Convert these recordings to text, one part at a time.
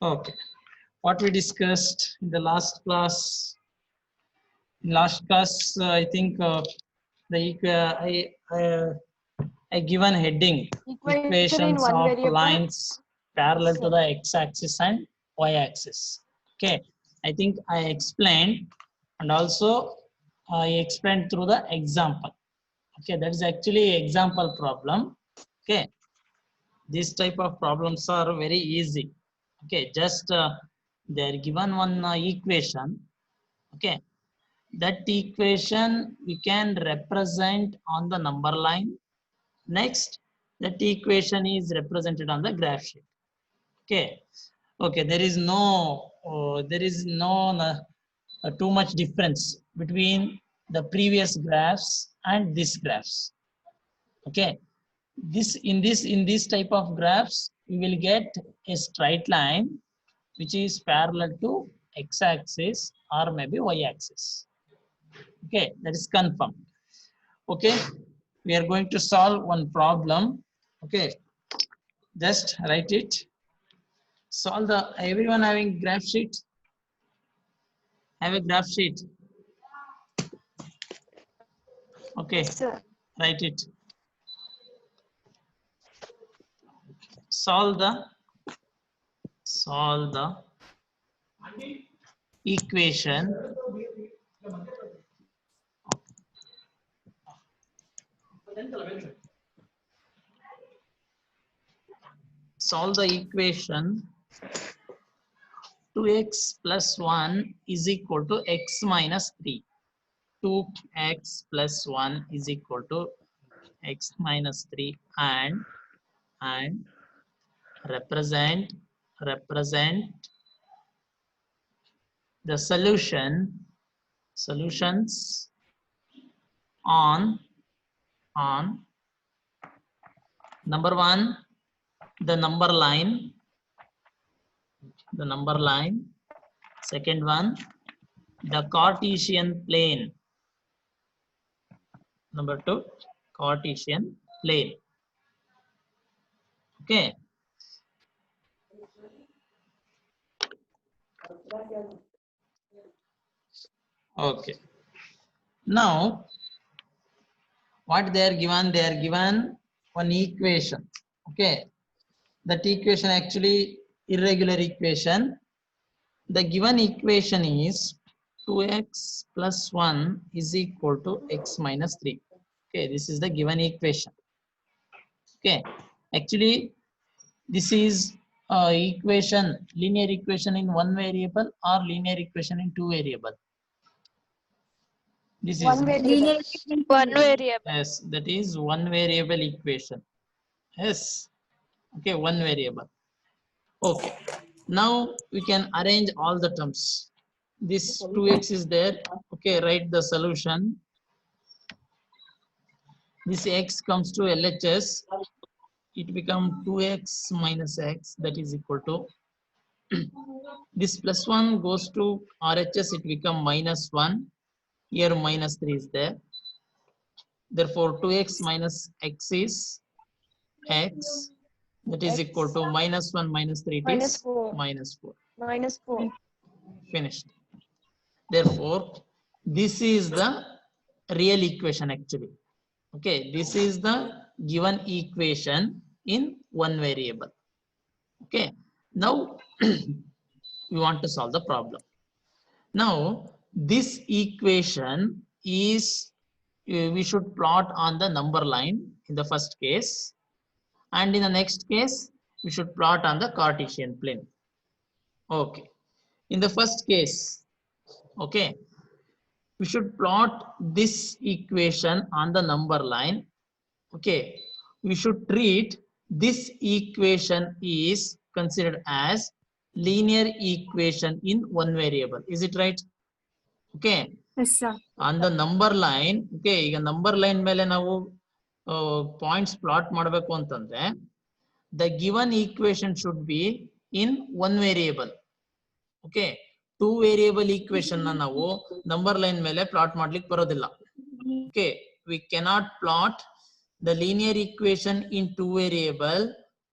Okay. What we discussed in the last class. In last class, I think I given heading equations in one of variable. lines parallel Yes, to sir. the x-axis and y-axis. Okay, I think I explained, and also I explained through the example. Okay, that is actually example problem. Okay, these type of problems are very easy. Okay, just they are given one equation. Okay, that equation we can represent on the number line. Next, that equation is represented on the graph sheet. Okay, okay, there is no too much difference between the previous graphs and this graphs. Okay, in this type of graphs we will get a straight line which is parallel to x-axis or maybe y-axis. Okay, that is confirmed. Okay, we are going to solve one problem. Okay, just write it. Solve the, everyone having graph sheet? Have a graph sheet? Okay, Yes, sir. write it. Solve the equation equation 2x plus 1 is equal to x minus 3. 2x plus 1 is equal to x minus 3 and represent the solutions on number 1 the number line, second one the Cartesian plane, number 2 Cartesian plane. Okay, okay, now what they are given one equation. Okay, that equation actually irregular equation. The given equation is 2x plus 1 is equal to x minus 3. Okay, this is the given equation. Okay, actually this is linear equation in one variable or linear equation in two variable. This is One variable. One variable. yes, that is one variable equation. Yes, okay, one variable. Okay, now we can arrange all the terms. This 2x is there. Okay, write the solution. This x comes to LHS. It becomes 2x minus x, that is equal to this plus 1 goes to RHS, it becomes minus 1. Here minus 3 is there. Therefore 2x minus x is x, that is equal to minus 1 minus 3, it is minus 4. Minus 4. Finished. Therefore this is the real equation actually. Okay, this is the given equation in one variable. Okay, now we want to solve the problem. Now this equation is we should plot on the number line in the first case, and in the next case we should plot on the Cartesian plane. Okay, in the first case, okay, we should plot this equation on the number line. Okay, we should treat this equation is considered as linear equation in one variable. Is it right? Okay, Yes, sir. on the number line. Okay, ಈಗ number line ಮೇಲೆ ನಾವು points plot ಮಾಡಬೇಕು ಅಂತಂದ್ರೆ the given equation should be in one variable. Okay, two variable equation na ನಾವು number line ಮೇಲೆ plot ಮಾಡ್ಲಿಕ್ಕೆ ಬರೋದಿಲ್ಲ. Okay, we cannot plot the linear equation in two variable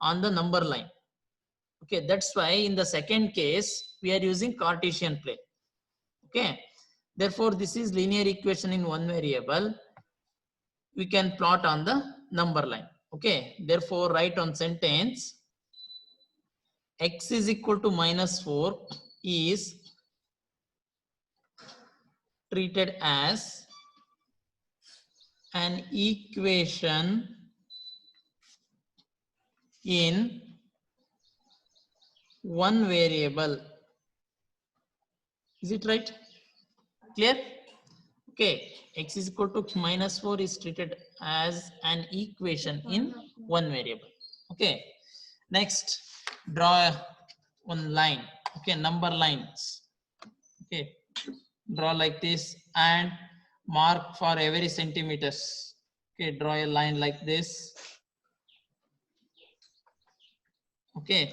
on the number line. Okay, that's why in the second case we are using Cartesian plane. Okay, therefore this is linear equation in one variable. We can plot on the number line. Okay, therefore write on sentence x is equal to -4 is treated as an equation in one variable. Is it right? Clear? Okay, x is equal to -4 is treated as an equation in one variable. Okay, next draw one line. Okay, number lines. Okay, draw like this and mark for every centimeters. Okay, draw a line like this. Okay,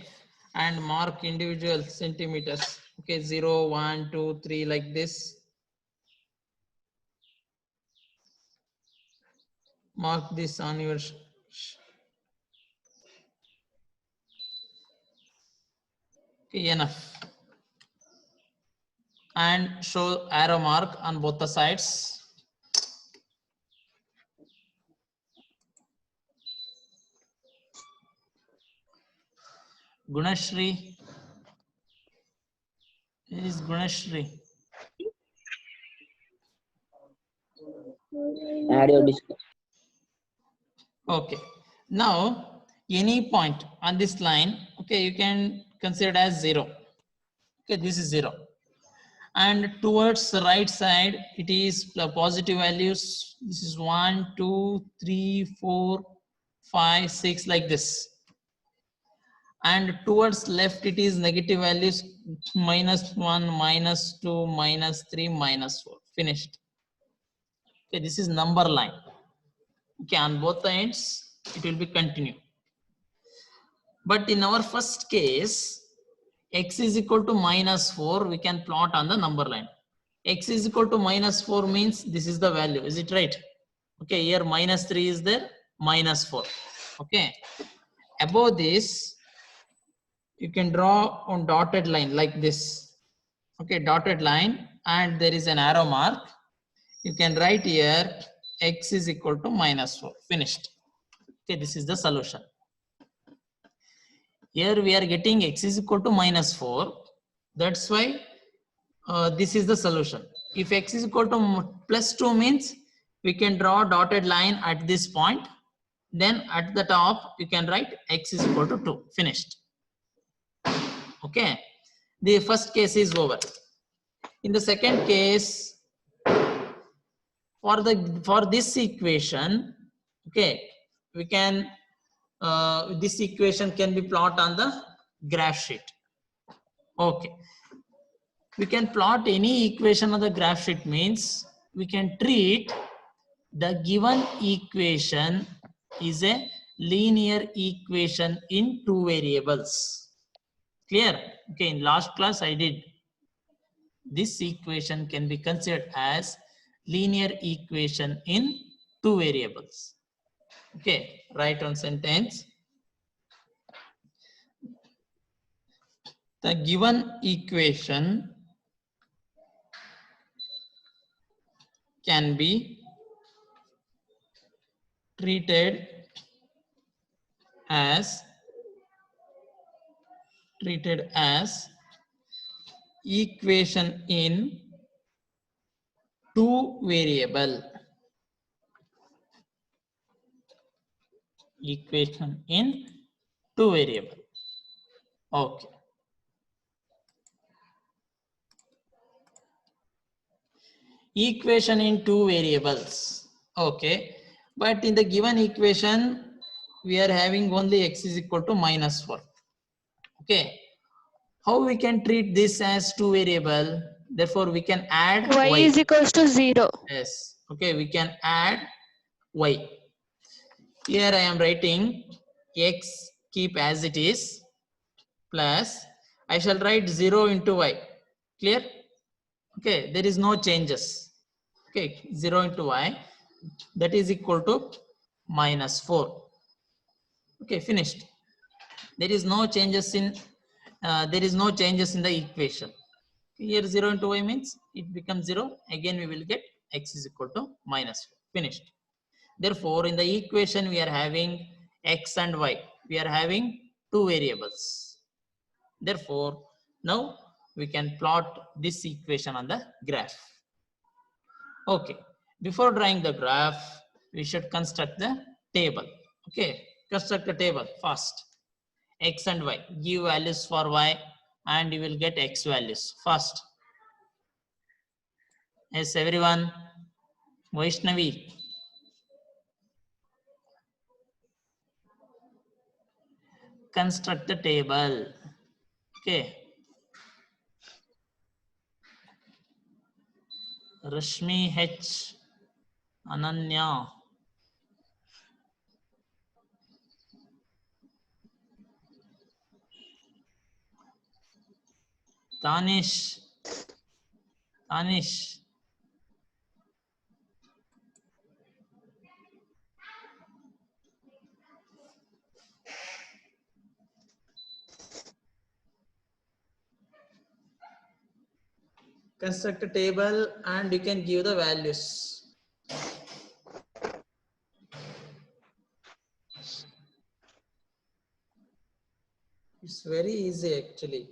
and mark individual centimeters. Okay, 0, 1, 2, 3 like this. Mark this on your okay, enough. And show arrow mark on both the sides. Gunashri. Where is Gunashri? Audio disconnect. Okay. Now, any point on this line, okay, you can consider as 0. Okay, this is 0. And towards the right side, it is positive values. This is 1, 2, 3, 4, 5, 6 like this. And towards left, it is negative values -1, -2, -3, -4. Finished. Okay, this is number line. Okay, on both the ends, it will be continue. But in our first case, x is equal to -4, we can plot on the number line. X is equal to -4 means this is the value, is it right? Okay, here -3 is there, -4. Okay, above this, you can draw on dotted line like this. Okay, dotted line, and there is an arrow mark. You can write here x is equal to -4. Finished. Okay, this is the solution. Here we are getting x is equal to -4. That's why this is the solution. If x is equal to +2 means we can draw a dotted line at this point. Then at the top you can write x is equal to 2. Finished. Okay. The first case is over. In the second case, for this equation, okay, we can this equation can be plotted on the graph sheet. Okay, we can plot any equation on the graph sheet means we can treat the given equation is a linear equation in two variables. Clear? Okay, in last class I did. This equation can be considered as linear equation in two variables. Okay, write on sentence. The given equation can be treated as equation in two variable. Equation in two variable. Okay. Equation in two variables. Okay. But in the given equation, we are having only x is equal to -4. Okay. How we can treat this as two variable? Therefore, we can add Y is equals to 0. Yes. Okay, we can add y. Here I am writing x keep as it is plus I shall write 0 into y. Clear? Okay, there is no changes. Okay, 0 into y, that is equal to -4. Okay, finished. There is no changes in there is no changes in the equation. Here 0 into y means it becomes 0. Again we will get x is equal to minus 4. Finished. Therefore, in the equation we are having x and y. We are having two variables. Therefore, now we can plot this equation on the graph. Okay, before drawing the graph, we should construct the table. Okay, construct a table first. X and y, give values for y and you will get x values first. Yes, everyone. Vaishnavi. Construct the table. Okay. Rashmi H. Ananya. Tanish. Tanish. Construct a table and you can give the values. It's very easy actually.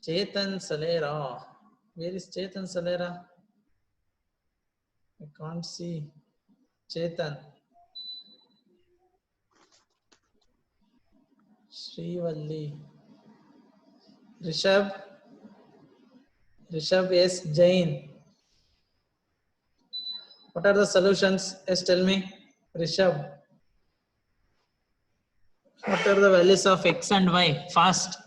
Chetan Salera. Where is Chetan Salera? I can't see Chetan. Srivalli. Rishabh. Rishabh S. Jain. What are the solutions? Yes, tell me. Rishabh. What are the values of x and y? Fast.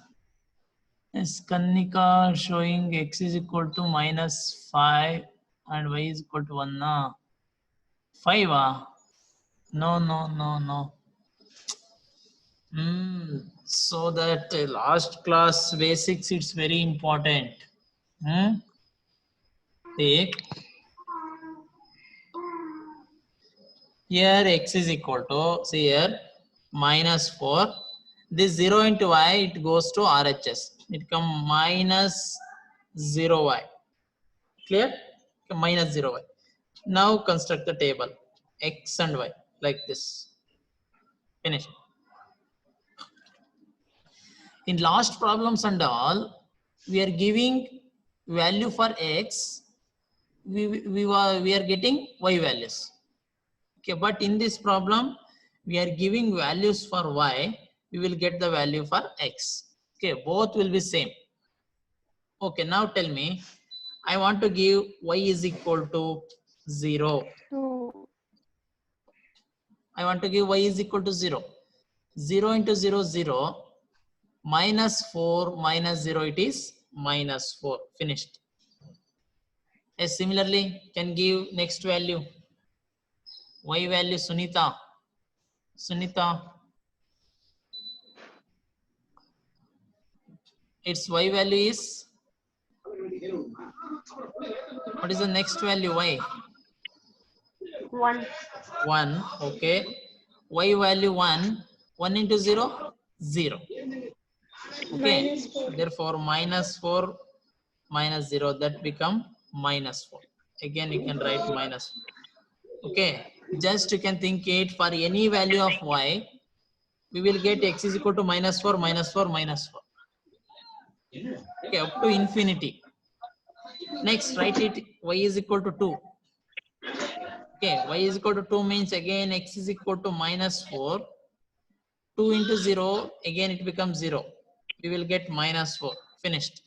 Yes, Kanika showing x is equal to minus 5 and y is equal to 1. 5? No. So that last class basics, it's very important. Take here x is equal to, see here, minus 4. This 0 into y, it goes to RHS. It come minus 0y. Clear? Minus 0y. Now construct the table x and y like this. Finish. In last problems and all, we are giving value for x. We are getting y values. Okay, but in this problem, we are giving values for y. We will get the value for x. Okay, both will be same. Okay, now tell me, I want to give y is equal to 0. I want to give y is equal to 0. 0 into 0, 0. Minus 4 minus 0, it is minus 4. Finished. Yes, similarly, can give next value. Y value, Sunita. Its y value is, what is the next value? Y 1. Okay, y value 1. 1 into 0, 0. Okay, therefore minus 4 minus 0, that become minus 4. Again you can write minus 4. Okay, just you can think it, for any value of y, we will get x is equal to minus 4 minus 4 minus 4. Okay, up to infinity. Next, write it y is equal to 2. Okay, y is equal to 2 means again x is equal to minus 4. 2 into 0, again it becomes 0. We will get minus 4. Finished.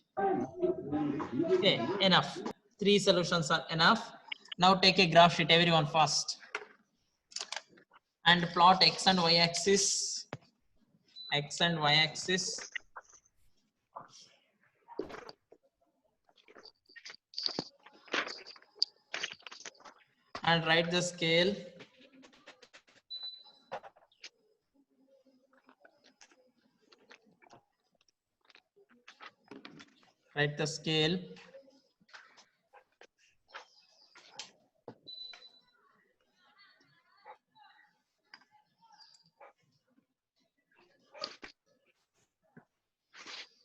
Okay, enough. 3 solutions are enough. Now take a graph sheet, everyone, first. And plot x and y axis. X and y axis. and write the scale. Write the scale.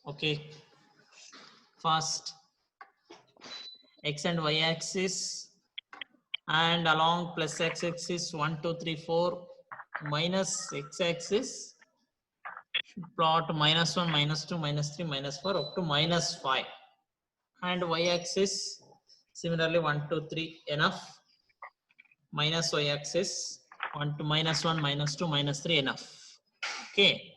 Okay. First, x and y axis, and along plus x axis 1, 2, 3, 4, minus x axis plot -1, -2, -3, -4 up to -5, and y axis similarly 1, 2, 3 enough, minus y axis 1 to -1, -2, -3 enough. Okay.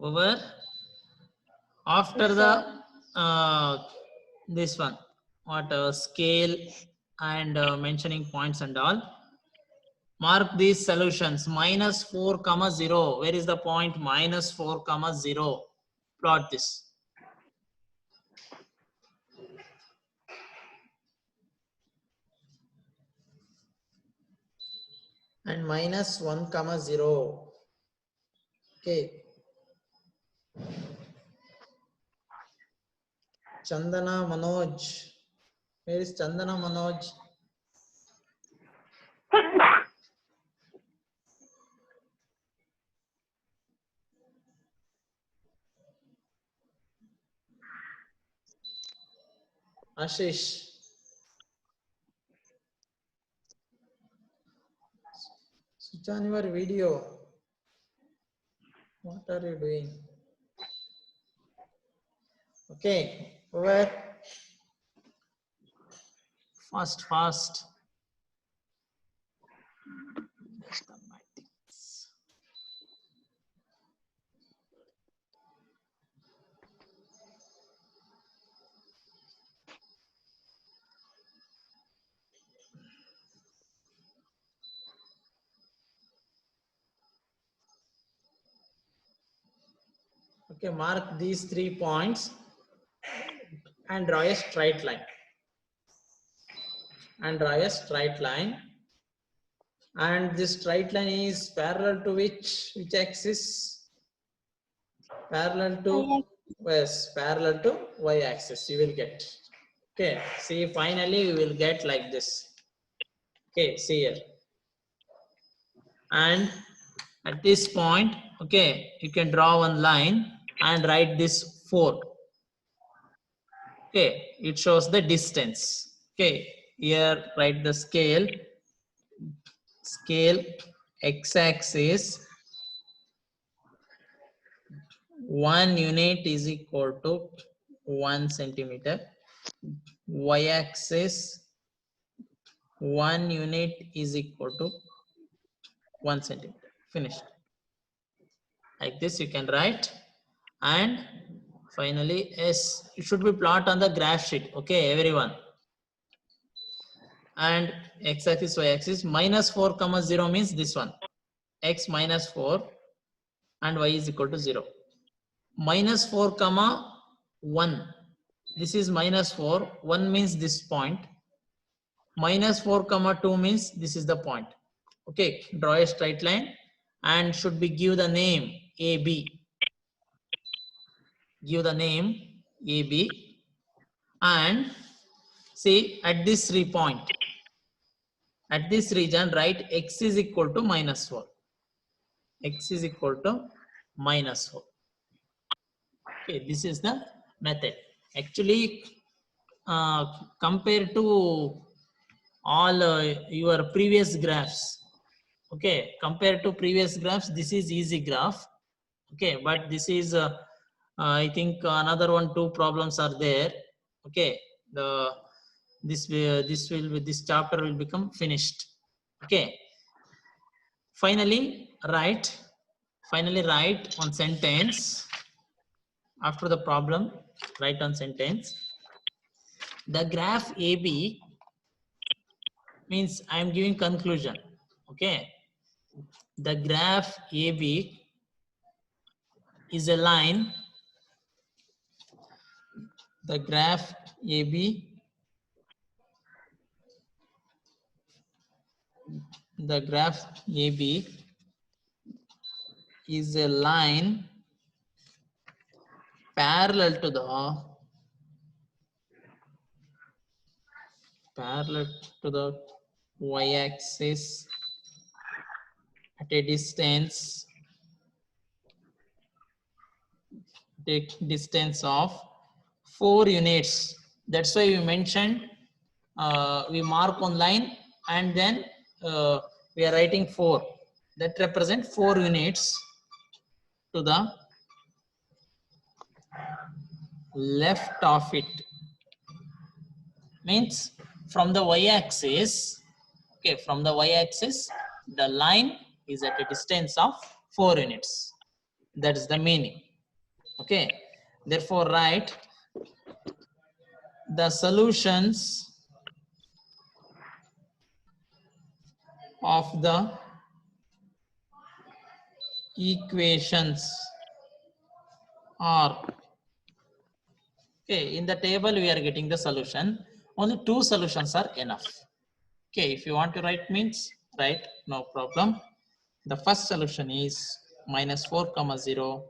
Over after the this one, what scale and mentioning points and all, mark these solutions -4, 0. Where is the point? -4, 0. Plot this. And -1, 0. Okay. Chandana Manoj. Where is Chandana Manoj? Ashish. Switch on your video. What are you doing? Okay. Over. Fast. Okay, mark these 3 points and draw a straight line. And this straight line is parallel to which axis? Parallel to parallel to y axis. You will get. Okay, see, finally you will get like this. Okay, see here. And at this point, okay, you can draw one line and write this 4. Okay, it shows the distance. Okay, here write the scale x-axis 1 unit is equal to 1 centimeter, y-axis 1 unit is equal to 1 centimeter. Finished. Like this you can write. And finally, yes, it should be plot on the graph sheet. Okay, everyone. And x-axis, y-axis -4, 0 means this one. X -4 and y is equal to 0. -4, 1. This is -4. 1 means this point. -4, 2 means this is the point. Okay, draw a straight line and should be give the name AB. Give the name AB and see at this 3 point. At this region, write x is equal to -4. X is equal to -4. Okay, this is the method. Actually, compared to all your previous graphs, okay, compared to previous graphs, this is easy graph. Okay, but this is I think another 1, 2 problems are there. Okay, this chapter will become finished. Okay, finally write one sentence after the problem. Write one sentence. The graph AB means I am giving conclusion. Okay, the graph AB is a line. The graph AB, the graph AB is a line parallel to the y-axis at a distance of 4 units. That's why we mentioned we mark one line and then we are writing 4. That represent 4 units to the left of it. Means from the y-axis, okay, from the y-axis, the line is at a distance of 4 units. That is the meaning. Okay, therefore write the solutions of the equations are, okay, in the table we are getting the solution. Only 2 solutions are enough. Okay, if you want to write means write, no problem. The first solution is -4, -4,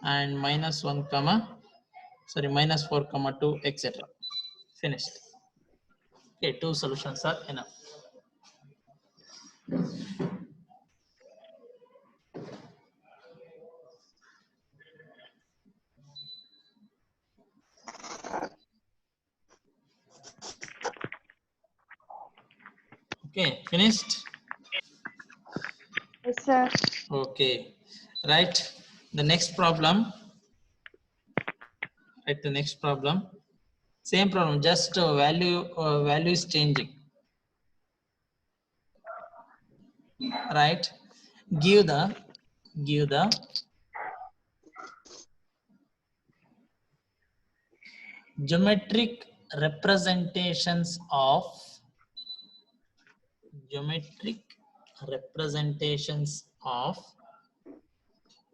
and -4, etc. Finished. Okay, 2 solutions are enough. Okay, finished. Yes, sir. Okay, right. The next problem. Write the next problem. Same problem, just value is changing. Right. Give the geometric representations of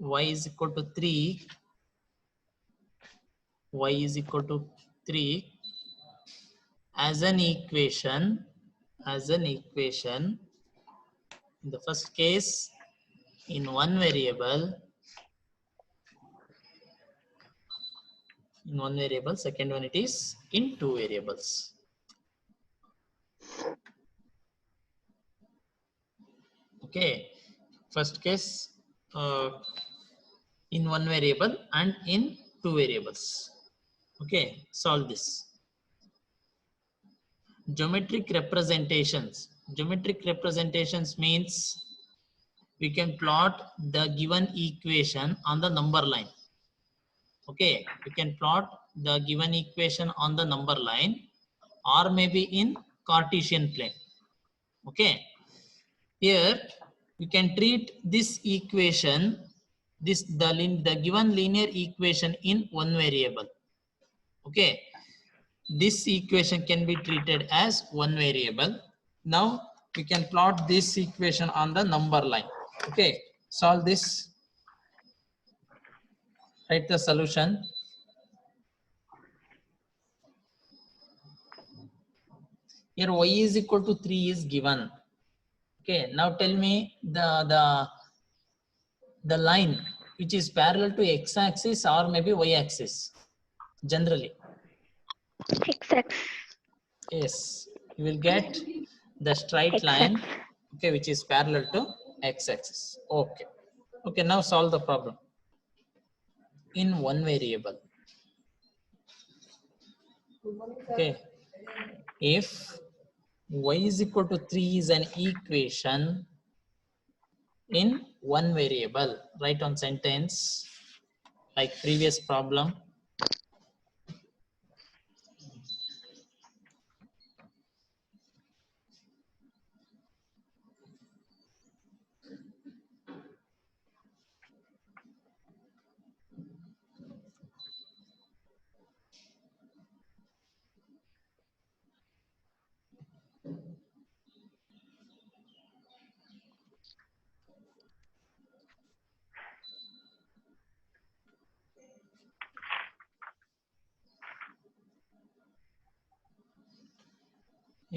y is equal to 3, as an equation. In the first case in one variable, second one it is in 2 variables. Okay, first case in one variable and in 2 variables. Okay, solve this. Geometric representations means we can plot the given equation on the number line. Okay, we can plot the given equation on the number line or maybe in Cartesian plane. Okay, here we can treat this equation, the given linear equation in one variable. Okay, this equation can be treated as one variable. Now we can plot this equation on the number line. Okay, solve this. Write the solution. Here y is equal to 3 is given. Okay, now tell me the line which is parallel to x-axis or maybe y-axis. Generally, X-axis. yes, you will get the straight line, okay, which is parallel to x-axis. Okay, okay, now solve the problem in one variable. Okay, if y is equal to 3 is an equation in one variable, write on sentence like previous problem.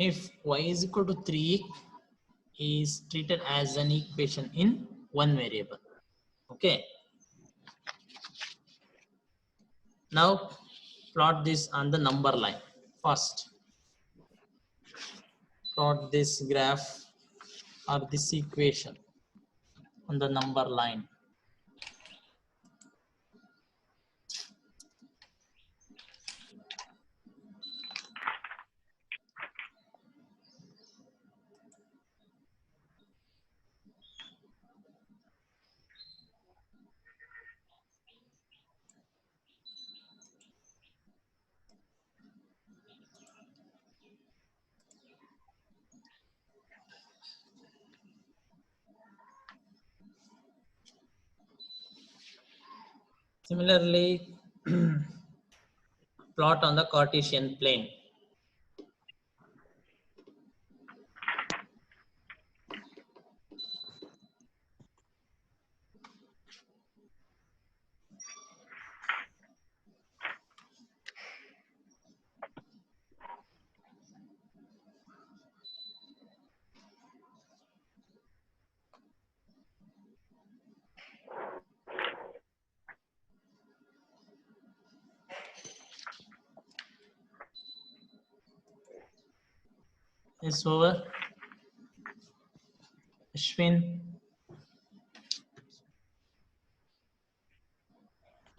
if y is equal to 3 is treated as an equation in one variable. Okay, now plot this on the number line. First plot this graph or this equation on the number line. Similarly, plot on the Cartesian plane. Yes, over. Ashwin.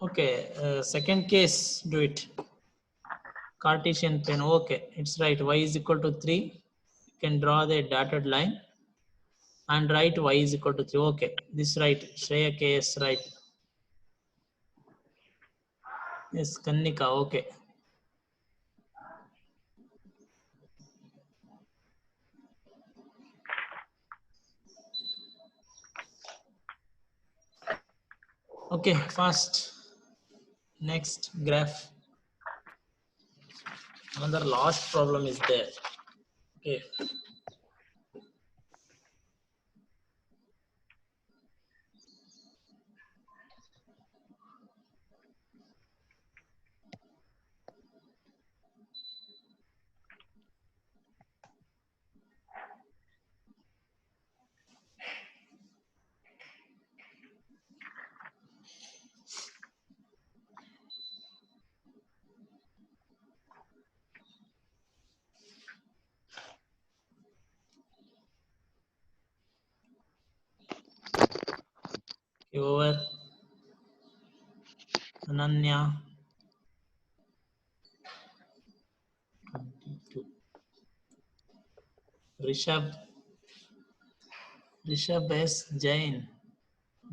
Okay, second case, do it. Cartesian plane. Okay, it's right. Y is equal to 3. You can draw the dotted line and write y is equal to 3. Okay, this right. Shreya KS right. Yes, Kannika. Okay. Okay, fast. Next graph. Another last problem is there. Okay. Over. Ananya. 22. Rishabh S. Jain.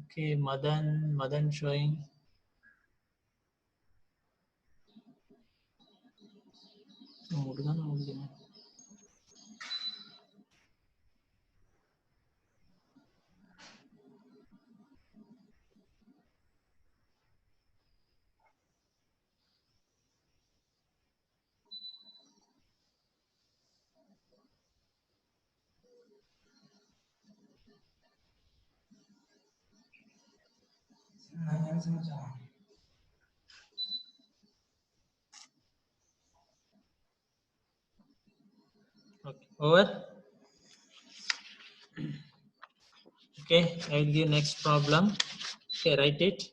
Okay, Madan showing. Okay, over. Okay, I will give next problem. Okay, write it.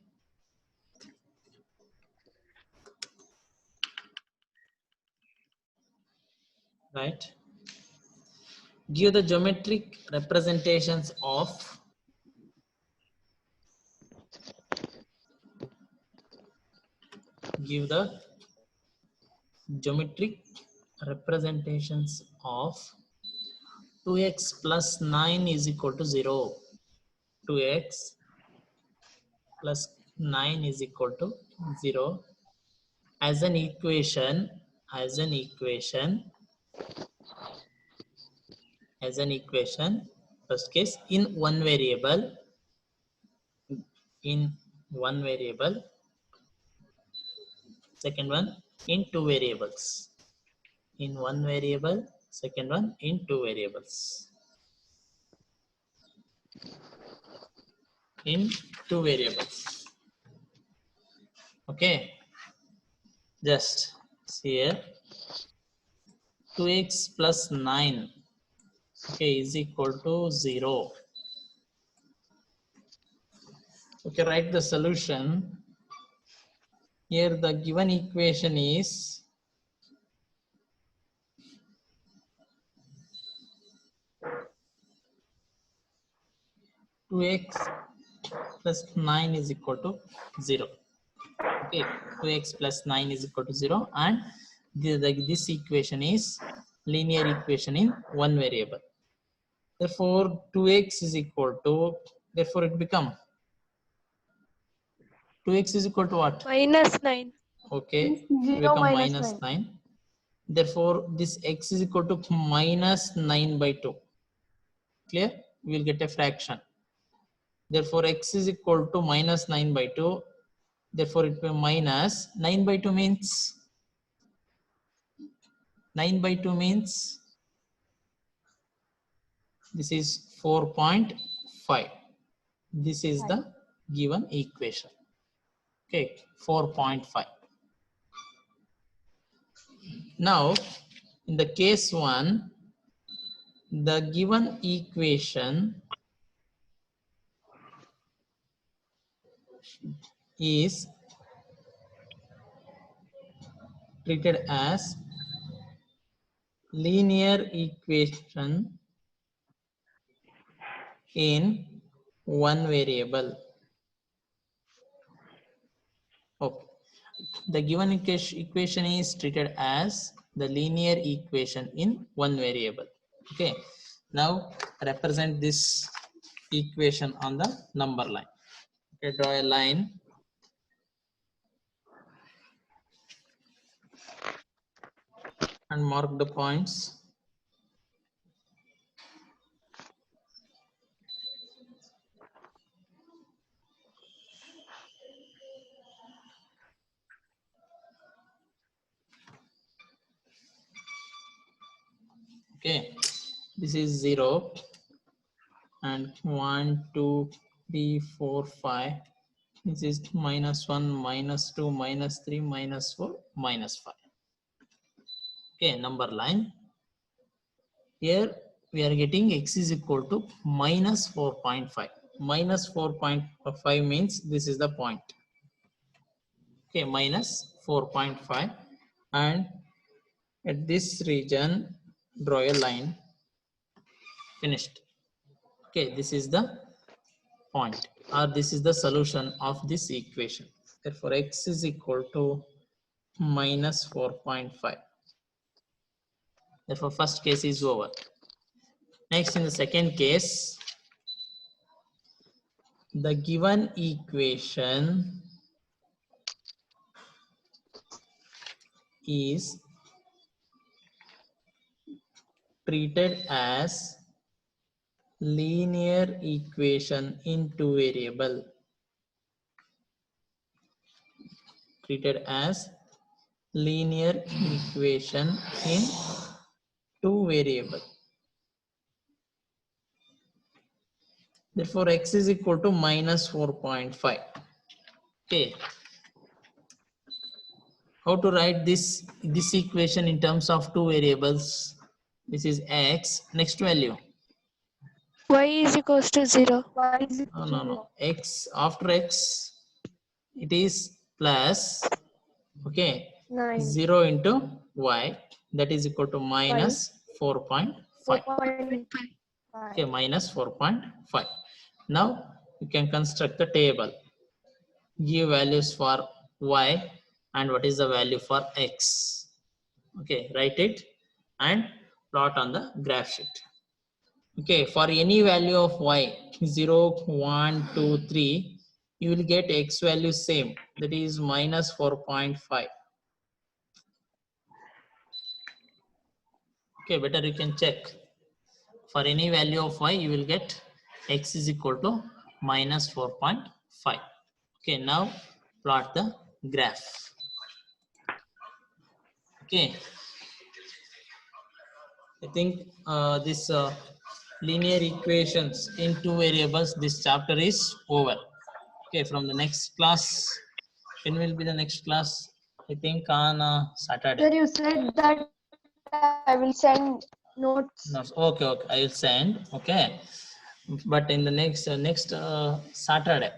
Right. Give the geometric representations of geometric representations of 2x plus 9 is equal to 0. 2x plus 9 is equal to 0 as an equation first case in one variable second one in two variables in one variable second one in two variables okay, just see here 2x plus 9, okay, is equal to 0. Okay, write the solution. Here the given equation is 2x plus 9 is equal to 0. Okay, 2x plus 9 is equal to 0, and this equation is linear equation in one variable. Therefore, 2x is equal to, therefore it become 2x is equal to what? -9. Okay, it 0 become minus minus 9. 9. Therefore, this x is equal to minus 9 by 2. Clear? We will get a fraction. Therefore, x is equal to minus 9 by 2. Therefore, it will be minus 9 by 2 means 9 by 2 means this is 4.5. This is the given equation. Okay, 4.5. Now, in the case 1, the given equation is treated as linear equation in one variable. Okay. The given equation is treated as the linear equation in one variable. Okay. Now represent this equation on the number line. Okay, draw a line. And mark the points. Okay, this is 0 and 1, 2, 3, 4, 5. This is minus 1, minus 2, minus 3, minus 4, minus 5. Okay, number line. Here we are getting x is equal to minus 4.5. Minus 4.5 means this is the point. Okay, minus 4.5, and at this region draw a line. Finished. Okay, this is the point, or this is the solution of this equation. Therefore, x is equal to minus 4.5. Therefore, first case is over. Next, in the second case, the given equation is treated as linear equation in two variable. Treated as linear equation in two variable. Therefore, x is equal to minus 4.5. Okay. How to write this equation in terms of two variables? This is x. Next value. Y is equals to 0. Y is No, no, no. X, after x, it is plus, okay, 9. 0 into y, that is equal to minus 4.5. 4.5. Okay, minus 4.5. Now you can construct the table. Give values for y and what is the value for x. Okay, write it and plot on the graph sheet. Okay, for any value of y, 0, 1, 2, 3, you will get x value same, that is minus 4.5. Okay, better you can check. For any value of y, you will get x is equal to minus 4.5. Okay, now plot the graph. Okay, I think this linear equations in two variables, this chapter is over. Okay, from the next class, when will be the next class? I think on Saturday. Sir, you said that I will send notes. No, okay, okay. I will send. Okay, but in the next Saturday.